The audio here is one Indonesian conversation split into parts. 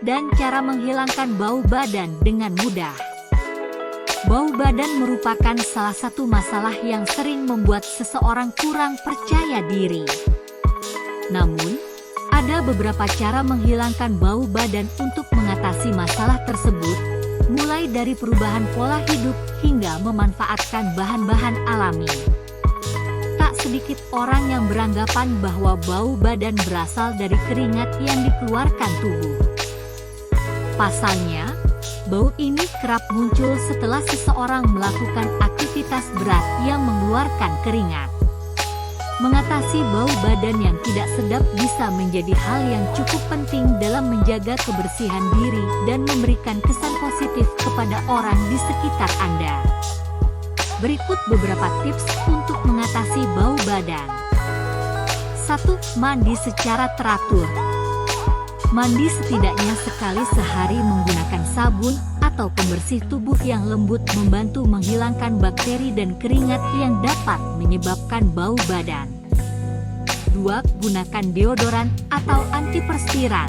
dan cara menghilangkan bau badan dengan mudah. Bau badan merupakan salah satu masalah yang sering membuat seseorang kurang percaya diri. Namun, ada beberapa cara menghilangkan bau badan untuk mengatasi masalah tersebut, mulai dari perubahan pola hidup hingga memanfaatkan bahan-bahan alami. Tak sedikit orang yang beranggapan bahwa bau badan berasal dari keringat yang dikeluarkan tubuh. Pasalnya, bau ini kerap muncul setelah seseorang melakukan aktivitas berat yang mengeluarkan keringat. Mengatasi bau badan yang tidak sedap bisa menjadi hal yang cukup penting dalam menjaga kebersihan diri dan memberikan kesan positif kepada orang di sekitar Anda. Berikut beberapa tips untuk mengatasi bau badan. 1. Mandi secara teratur. Mandi setidaknya sekali sehari menggunakan sabun atau pembersih tubuh yang lembut membantu menghilangkan bakteri dan keringat yang dapat menyebabkan bau badan. 2. Gunakan deodoran atau antiperspiran.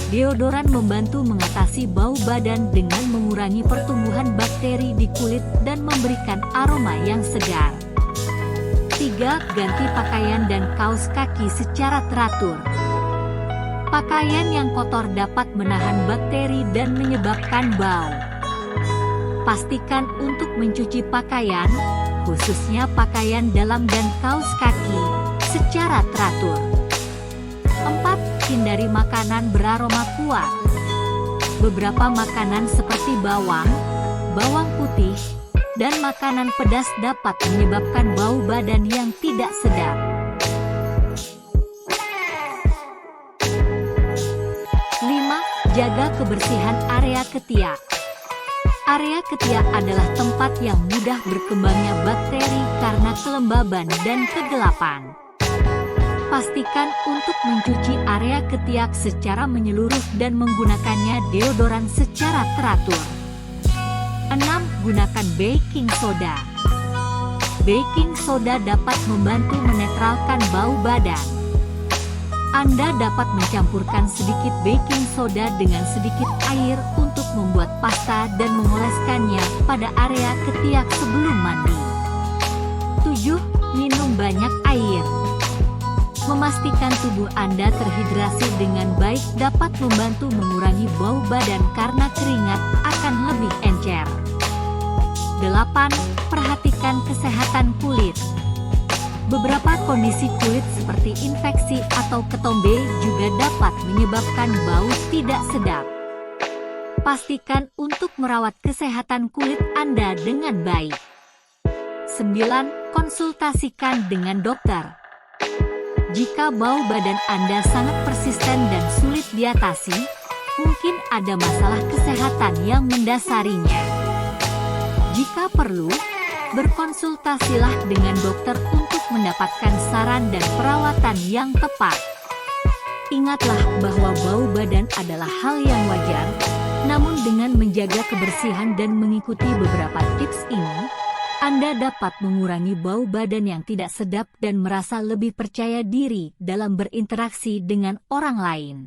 Deodoran membantu mengatasi bau badan dengan mengurangi pertumbuhan bakteri di kulit dan memberikan aroma yang segar. 3. Ganti pakaian dan kaos kaki secara teratur. Pakaian yang kotor dapat menahan bakteri dan menyebabkan bau. Pastikan untuk mencuci pakaian, khususnya pakaian dalam dan kaos kaki, secara teratur. 4. Hindari makanan beraroma kuat. Beberapa makanan seperti bawang, bawang putih, dan makanan pedas dapat menyebabkan bau badan yang tidak sedap. 5. Jaga kebersihan area ketiak. Area ketiak adalah tempat yang mudah berkembangnya bakteri karena kelembaban dan kegelapan. Pastikan untuk mencuci area ketiak secara menyeluruh dan menggunakannya deodoran secara teratur. 6. Gunakan baking soda. Baking soda dapat membantu menetralkan bau badan. Anda dapat mencampurkan sedikit baking soda dengan sedikit air untuk membuat pasta dan mengoleskannya pada area ketiak sebelum mandi. 7. Minum banyak air. Memastikan tubuh Anda terhidrasi dengan baik dapat membantu mengurangi bau badan karena keringat akan lebih encer. 8. Perhatikan kesehatan kulit. Beberapa kondisi kulit seperti infeksi atau ketombe juga dapat menyebabkan bau tidak sedap. Pastikan untuk merawat kesehatan kulit Anda dengan baik. 9. Konsultasikan dengan dokter. Jika bau badan Anda sangat persisten dan sulit diatasi, mungkin ada masalah kesehatan yang mendasarinya. Jika perlu, berkonsultasilah dengan dokter untuk mendapatkan saran dan perawatan yang tepat. Ingatlah bahwa bau badan adalah hal yang wajar, namun dengan menjaga kebersihan dan mengikuti beberapa tips ini, Anda dapat mengurangi bau badan yang tidak sedap dan merasa lebih percaya diri dalam berinteraksi dengan orang lain.